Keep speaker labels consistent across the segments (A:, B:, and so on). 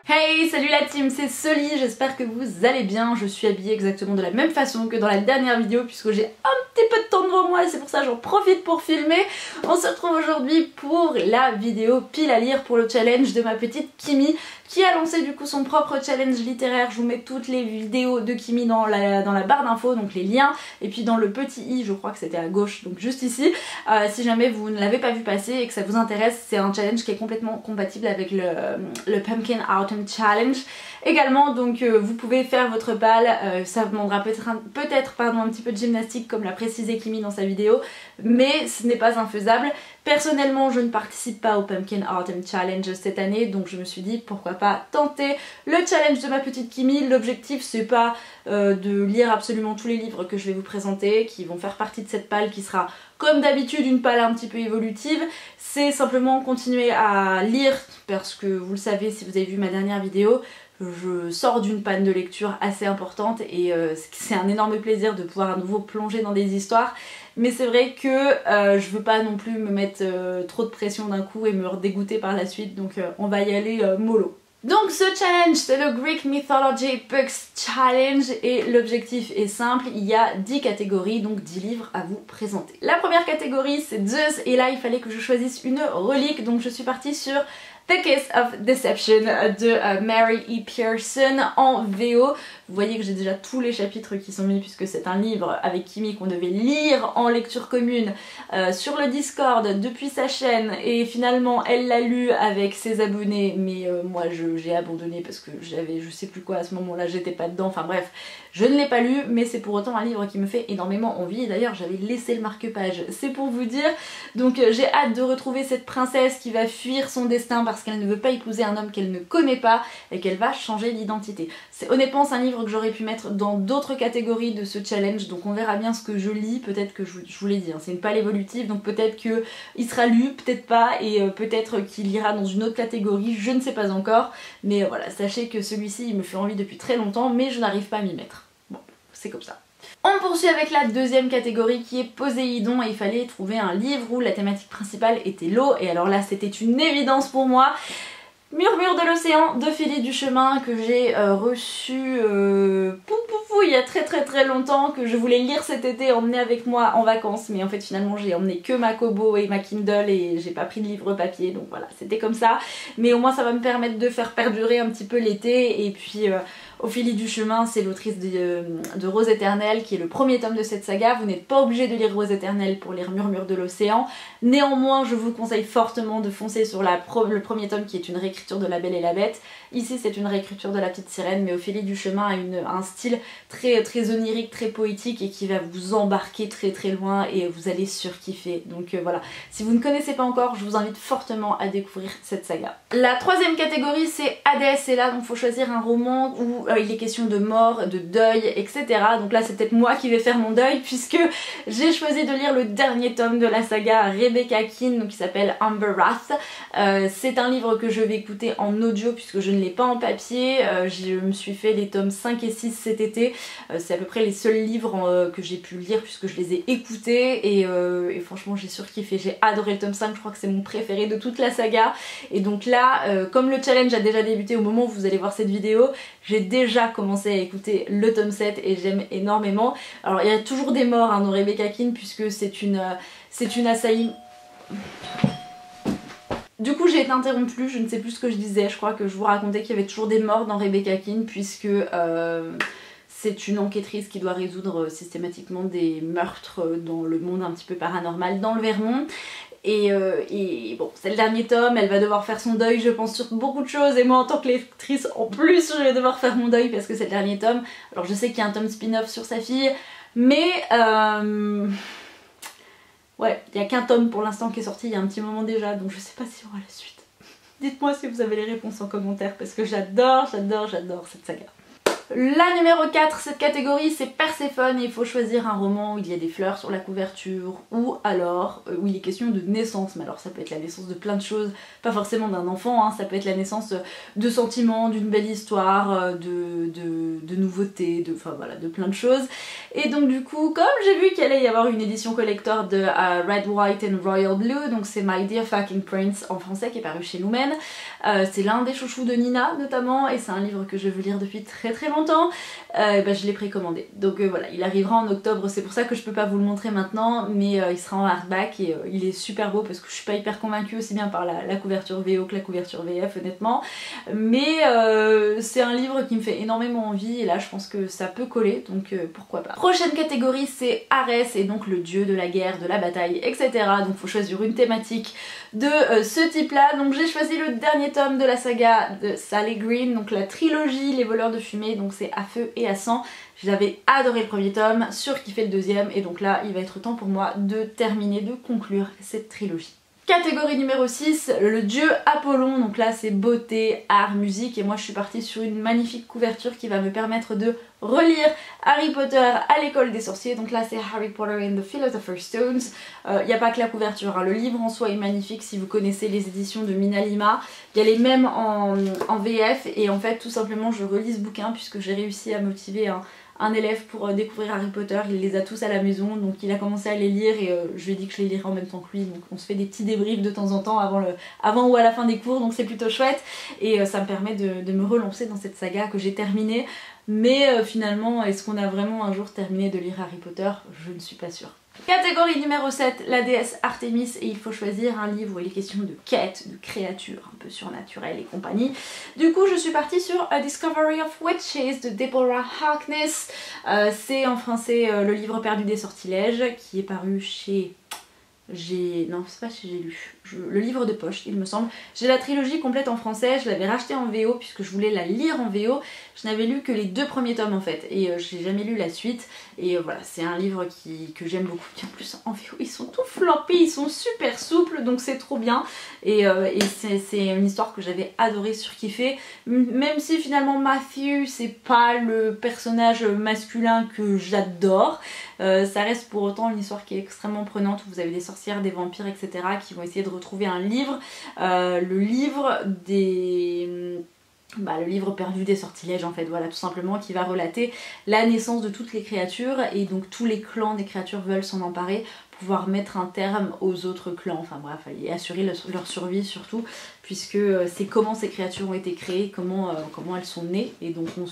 A: Hey, salut la team, c'est Sully, j'espère que vous allez bien. Je suis habillée exactement de la même façon que dans la dernière vidéo puisque j'ai un petit peu de temps devant moi et c'est pour ça que j'en profite pour filmer. On se retrouve aujourd'hui pour la vidéo pile à lire pour le challenge de ma petite Kimi qui a lancé du coup son propre challenge littéraire. Je vous mets toutes les vidéos de Kimi dans la barre d'infos, donc les liens, et puis dans le petit i, je crois que c'était à gauche, donc juste ici. Si jamais vous ne l'avez pas vu passer et que ça vous intéresse, c'est un challenge qui est complètement compatible avec le Pumpkin Autumn Challenge également, donc vous pouvez faire votre pal. Ça vous demandera peut-être un petit peu de gymnastique comme l'a précisé Kimi dans sa vidéo, mais ce n'est pas infaisable. Personnellement, je ne participe pas au Pumpkin Autumn Challenge cette année, donc je me suis dit pourquoi pas tenter le challenge de ma petite Kimi. L'objectif c'est pas de lire absolument tous les livres que je vais vous présenter, qui vont faire partie de cette palle qui sera comme d'habitude une palle un petit peu évolutive. C'est simplement continuer à lire parce que vous le savez si vous avez vu ma dernière vidéo, je sors d'une panne de lecture assez importante et c'est un énorme plaisir de pouvoir à nouveau plonger dans des histoires. Mais c'est vrai que je veux pas non plus me mettre trop de pression d'un coup et me redégoûter par la suite, donc on va y aller mollo. Donc ce challenge c'est le Greek Mythology Books Challenge et l'objectif est simple, il y a 10 catégories, donc 10 livres à vous présenter. La première catégorie c'est Zeus et là il fallait que je choisisse une relique, donc je suis partie sur The Kiss of Deception de Mary E. Pearson en VO. Vous voyez que j'ai déjà tous les chapitres qui sont mis puisque c'est un livre avec Kimi qu'on devait lire en lecture commune sur le Discord depuis sa chaîne et finalement elle l'a lu avec ses abonnés, mais moi j'ai abandonné parce que j'avais je sais plus quoi à ce moment-là, j'étais pas dedans, enfin bref, je ne l'ai pas lu, mais c'est pour autant un livre qui me fait énormément envie et d'ailleurs j'avais laissé le marque-page, c'est pour vous dire. Donc j'ai hâte de retrouver cette princesse qui va fuir son destin parce qu'elle ne veut pas épouser un homme qu'elle ne connaît pas et qu'elle va changer d'identité. Honnêtement c'est un livre que j'aurais pu mettre dans d'autres catégories de ce challenge, donc on verra bien ce que je lis. Peut-être que je vous l'ai dit, hein, c'est une palle évolutive, donc peut-être qu'il sera lu, peut-être pas, et peut-être qu'il ira dans une autre catégorie, je ne sais pas encore, mais voilà, sachez que celui-ci il me fait envie depuis très longtemps mais je n'arrive pas à m'y mettre. Bon, c'est comme ça. On poursuit avec la deuxième catégorie qui est Poséidon et il fallait trouver un livre où la thématique principale était l'eau, et alors là c'était une évidence pour moi. Murmure de l'océan de Philippe Duchemin que j'ai reçu il y a très longtemps, que je voulais lire cet été, emmener avec moi en vacances, mais en fait finalement j'ai emmené que ma Kobo et ma Kindle et j'ai pas pris de livre papier, donc voilà, c'était comme ça, mais au moins ça va me permettre de faire perdurer un petit peu l'été. Et puis Ophélie Duchemin, c'est l'autrice de Rose éternelle qui est le premier tome de cette saga. Vous n'êtes pas obligé de lire Rose éternelle pour lire Murmure de l'océan, néanmoins je vous conseille fortement de foncer sur le premier tome qui est une réécriture de La Belle et la Bête. Ici c'est une réécriture de La Petite Sirène, mais Ophélie Duchemin a un style très onirique, très poétique et qui va vous embarquer très loin et vous allez surkiffer. Donc voilà, si vous ne connaissez pas encore, je vous invite fortement à découvrir cette saga. La troisième catégorie c'est Hadès, et là donc faut choisir un roman où il est question de mort, de deuil, etc. Donc là c'est peut-être moi qui vais faire mon deuil puisque j'ai choisi de lire le dernier tome de la saga Rebecca Keane, donc qui s'appelle Amber Wrath. C'est un livre que je vais écouter en audio puisque je ne l'ai pas en papier. Je me suis fait les tomes 5 et 6 cet été. C'est à peu près les seuls livres que j'ai pu lire puisque je les ai écoutés et franchement j'ai surkiffé, j'ai adoré le tome 5, je crois que c'est mon préféré de toute la saga. Et donc là, comme le challenge a déjà débuté au moment où vous allez voir cette vidéo, j'ai déjà commencé à écouter le tome 7 et j'aime énormément. Alors il y a toujours des morts dans Rebecca Keane puisque c'est une assaillie. Du coup j'ai été interrompue, je ne sais plus ce que je disais, je crois que je vous racontais qu'il y avait toujours des morts dans Rebecca Keane puisque c'est une enquêtrice qui doit résoudre systématiquement des meurtres dans le monde un petit peu paranormal dans le Vermont. Et bon, c'est le dernier tome, elle va devoir faire son deuil je pense sur beaucoup de choses, et moi en tant que lectrice en plus je vais devoir faire mon deuil parce que c'est le dernier tome. Alors je sais qu'il y a un tome spin-off sur sa fille, mais ouais, il n'y a qu'un tome pour l'instant qui est sorti il y a un petit moment déjà, donc je sais pas s'il y aura la suite. Dites-moi si vous avez les réponses en commentaire parce que j'adore cette saga. La numéro 4, cette catégorie, c'est Perséphone et il faut choisir un roman où il y a des fleurs sur la couverture ou alors où il est question de naissance. Mais alors ça peut être la naissance de plein de choses, pas forcément d'un enfant, hein, ça peut être la naissance de sentiments, d'une belle histoire, de nouveautés, enfin voilà, de plein de choses. Et donc du coup, comme j'ai vu qu'il allait y avoir une édition collector de Red, White and Royal Blue, donc c'est My Dear Fucking Prince en français qui est paru chez Lumen. C'est l'un des chouchous de Nina notamment et c'est un livre que je veux lire depuis très longtemps. Je l'ai précommandé. Donc voilà, il arrivera en octobre, c'est pour ça que je peux pas vous le montrer maintenant, mais il sera en hardback et il est super beau parce que je suis pas hyper convaincue aussi bien par la couverture VO que la couverture VF honnêtement. Mais c'est un livre qui me fait énormément envie et là je pense que ça peut coller, donc pourquoi pas. Prochaine catégorie c'est Arès et donc le dieu de la guerre, de la bataille, etc. Donc faut choisir une thématique de ce type là. Donc j'ai choisi le dernier tome de la saga de Sally Green, donc la trilogie Les voleurs de fumée, donc c'est À feu et à sang. J'avais adoré le premier tome, surkiffé le deuxième et donc là il va être temps pour moi de terminer, de conclure cette trilogie. Catégorie numéro 6, le dieu Apollon, donc là c'est beauté, art, musique et moi je suis partie sur une magnifique couverture qui va me permettre de relire Harry Potter à l'école des sorciers, donc là c'est Harry Potter and the Philosopher's Stones. Il n'y a pas que la couverture, hein. Le livre en soi est magnifique si vous connaissez les éditions de Mina Lima, il y a les mêmes en VF et en fait tout simplement je relis ce bouquin puisque j'ai réussi à motiver un élève pour découvrir Harry Potter, il les a tous à la maison donc il a commencé à les lire et je lui ai dit que je les lirais en même temps que lui, donc on se fait des petits débriefs de temps en temps avant ou à la fin des cours, donc c'est plutôt chouette et ça me permet de me relancer dans cette saga que j'ai terminée, mais finalement est-ce qu'on a vraiment un jour terminé de lire Harry Potter? Je ne suis pas sûre. Catégorie numéro 7, la déesse Artémis et il faut choisir un livre où il est question de quêtes, de créatures un peu surnaturelles et compagnie. Du coup je suis partie sur A Discovery of Witches de Deborah Harkness. C'est en français le livre perdu des sortilèges qui est paru chez... Non, c'est pas chez J'ai lu. Le livre de poche, il me semble. J'ai la trilogie complète en français, je l'avais racheté en VO puisque je voulais la lire en VO. Je n'avais lu que les 2 premiers tomes en fait et j'ai jamais lu la suite. Et voilà, c'est un livre que j'aime beaucoup. En plus en VO, ils sont tout floppés, ils sont super souples donc c'est trop bien. Et c'est une histoire que j'avais adoré, surkiffé. Même si finalement Matthew, c'est pas le personnage masculin que j'adore. Ça reste pour autant une histoire qui est extrêmement prenante où vous avez des sorcières, des vampires, etc. qui vont essayer de retrouver un livre, le livre perdu des sortilèges en fait, voilà, tout simplement, qui va relater la naissance de toutes les créatures et donc tous les clans des créatures veulent s'en emparer, pouvoir mettre un terme aux autres clans, enfin bref, et assurer leur survie surtout, puisque c'est comment ces créatures ont été créées, comment elles sont nées, et donc on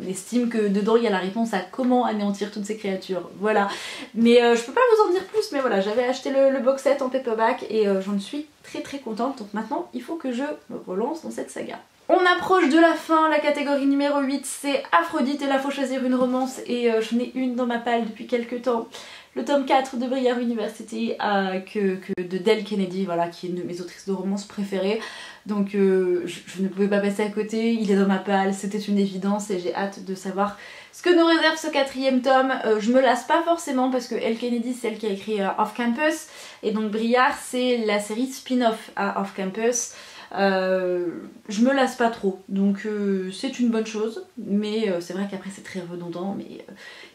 A: estime que dedans il y a la réponse à comment anéantir toutes ces créatures, voilà. Mais je peux pas vous en dire plus, mais voilà, j'avais acheté le box set en paperback et j'en suis très contente, donc maintenant il faut que je me relance dans cette saga. On approche de la fin, la catégorie numéro 8 c'est Aphrodite et là faut choisir une romance et j'en ai une dans ma palle depuis quelques temps. Le tome 4 de Briar University de Dell Kennedy, voilà, qui est une de mes autrices de romance préférées. Donc je ne pouvais pas passer à côté, il est dans ma palle, c'était une évidence et j'ai hâte de savoir ce que nous réserve ce 4e tome. Je me lasse pas forcément parce que Elle Kennedy c'est elle qui a écrit Off Campus et donc Briar c'est la série spin-off à Off Campus. Je me lasse pas trop donc c'est une bonne chose, mais c'est vrai qu'après c'est très redondant, mais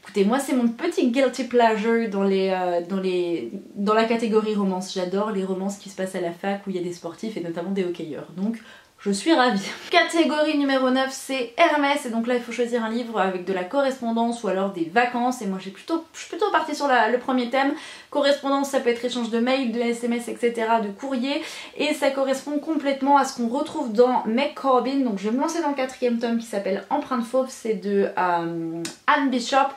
A: écoutez, moi c'est mon petit guilty pleasure dans la catégorie romance. J'adore les romances qui se passent à la fac où il y a des sportifs et notamment des hockeyeurs, donc je suis ravie. Catégorie numéro 9 c'est Hermès et donc là il faut choisir un livre avec de la correspondance ou alors des vacances et moi je suis plutôt partie sur le premier thème. Correspondance ça peut être échange de mails, de SMS, etc., de courrier et ça correspond complètement à ce qu'on retrouve dans Meg Corbin. Donc je vais me lancer dans le 4e tome qui s'appelle Empreinte fauve, c'est de Anne Bishop.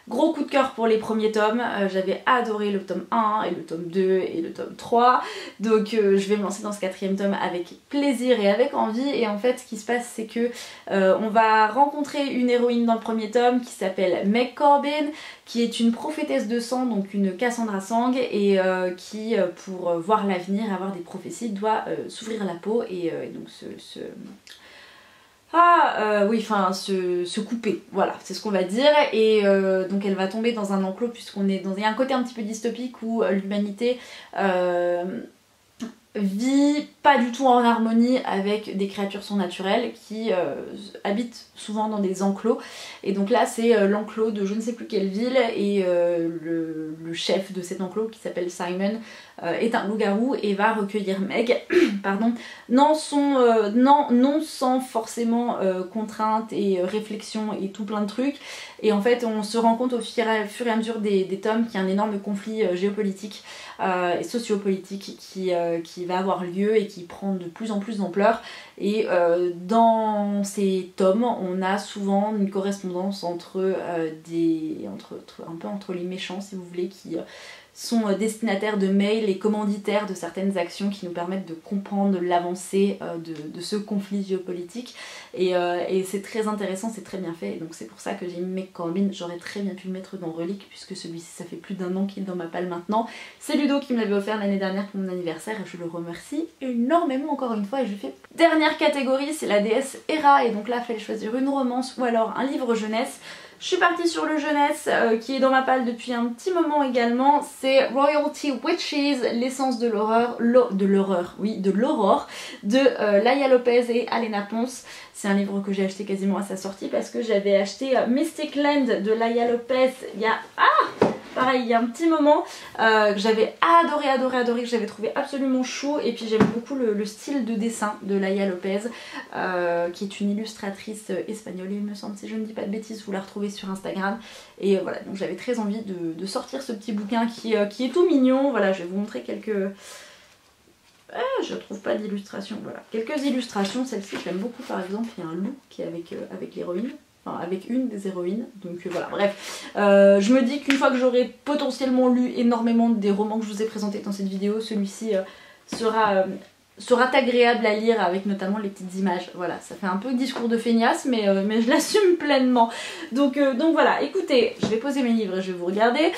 A: Gros coup de cœur pour les premiers tomes, j'avais adoré le tome 1 et le tome 2 et le tome 3, donc je vais me lancer dans ce 4e tome avec plaisir et avec envie. Et en fait ce qui se passe c'est que on va rencontrer une héroïne dans le premier tome qui s'appelle Meg Corbin, qui est une prophétesse de sang, donc une Cassandra Sang, et qui pour voir l'avenir, avoir des prophéties, doit s'ouvrir la peau et donc se couper, voilà, c'est ce qu'on va dire. Et donc elle va tomber dans un enclos puisqu'on est il y a un côté un petit peu dystopique où l'humanité vit pas du tout en harmonie avec des créatures surnaturelles qui habitent souvent dans des enclos. Et donc là c'est l'enclos de je ne sais plus quelle ville et le chef de cet enclos qui s'appelle Simon est un loup-garou et va recueillir Meg pardon, non sans forcément contrainte et réflexion et tout plein de trucs. Et en fait on se rend compte au fur et à mesure des tomes qu'il y a un énorme conflit géopolitique et sociopolitique qui va avoir lieu et qui prend de plus en plus d'ampleur. Et dans ces tomes on a souvent une correspondance entre un peu entre les méchants si vous voulez, qui sont destinataires de mails et commanditaires de certaines actions qui nous permettent de comprendre l'avancée de ce conflit géopolitique. Et c'est très intéressant, c'est très bien fait, et donc c'est pour ça que j'ai mis Meg Corbin. J'aurais très bien pu le mettre dans Relique puisque celui-ci ça fait plus d'1 an qu'il est dans ma palle maintenant. C'est Ludo qui me l'avait offert l'année dernière pour mon anniversaire et je le remercie énormément encore une fois. Et je fais dernière catégorie, c'est la déesse Hera, et donc là il fallait choisir une romance ou alors un livre jeunesse. Je suis partie sur le jeunesse qui est dans ma palle depuis un petit moment également. C'est Royalty Witches, l'essence de l'horreur, de l'aurore de Laia Lopez et Alena Ponce. C'est un livre que j'ai acheté quasiment à sa sortie parce que j'avais acheté Mystic Land de Laia Lopez il y a... pareil, il y a un petit moment que j'avais adoré, que j'avais trouvé absolument chou. Et puis j'aime beaucoup le style de dessin de Laia Lopez qui est une illustratrice espagnole il me semble, si je ne dis pas de bêtises. Vous la retrouvez sur Instagram. Et voilà, donc j'avais très envie de sortir ce petit bouquin qui est tout mignon. Voilà, je vais vous montrer quelques... je trouve pas d'illustration, voilà. Quelques illustrations, celle-ci je l'aime beaucoup par exemple, il y a un loup qui est avec l'héroïne. Enfin, avec une des héroïnes, donc voilà, bref. Je me dis qu'une fois que j'aurai potentiellement lu énormément des romans que je vous ai présentés dans cette vidéo, celui-ci sera agréable à lire avec notamment les petites images. Voilà, ça fait un peu discours de feignasse, mais je l'assume pleinement. Donc voilà, écoutez, je vais poser mes livres et je vais vous regarder.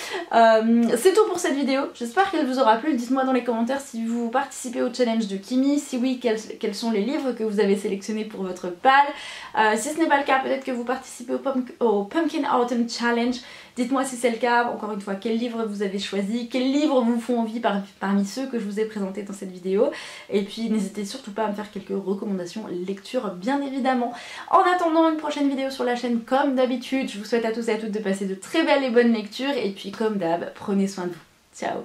A: C'est tout pour cette vidéo, j'espère qu'elle vous aura plu. Dites-moi dans les commentaires si vous participez au challenge de Kimi, si oui, quels sont les livres que vous avez sélectionnés pour votre palle. Si ce n'est pas le cas, peut-être que vous participez au Pumpkin Autumn Challenge. Dites-moi si c'est le cas, encore une fois, quel livre vous avez choisi, quels livres vous font envie parmi ceux que je vous ai présentés dans cette vidéo. Et puis n'hésitez surtout pas à me faire quelques recommandations lecture bien évidemment. En attendant une prochaine vidéo sur la chaîne comme d'habitude, je vous souhaite à tous et à toutes de passer de très belles et bonnes lectures. Et puis comme d'hab, prenez soin de vous. Ciao!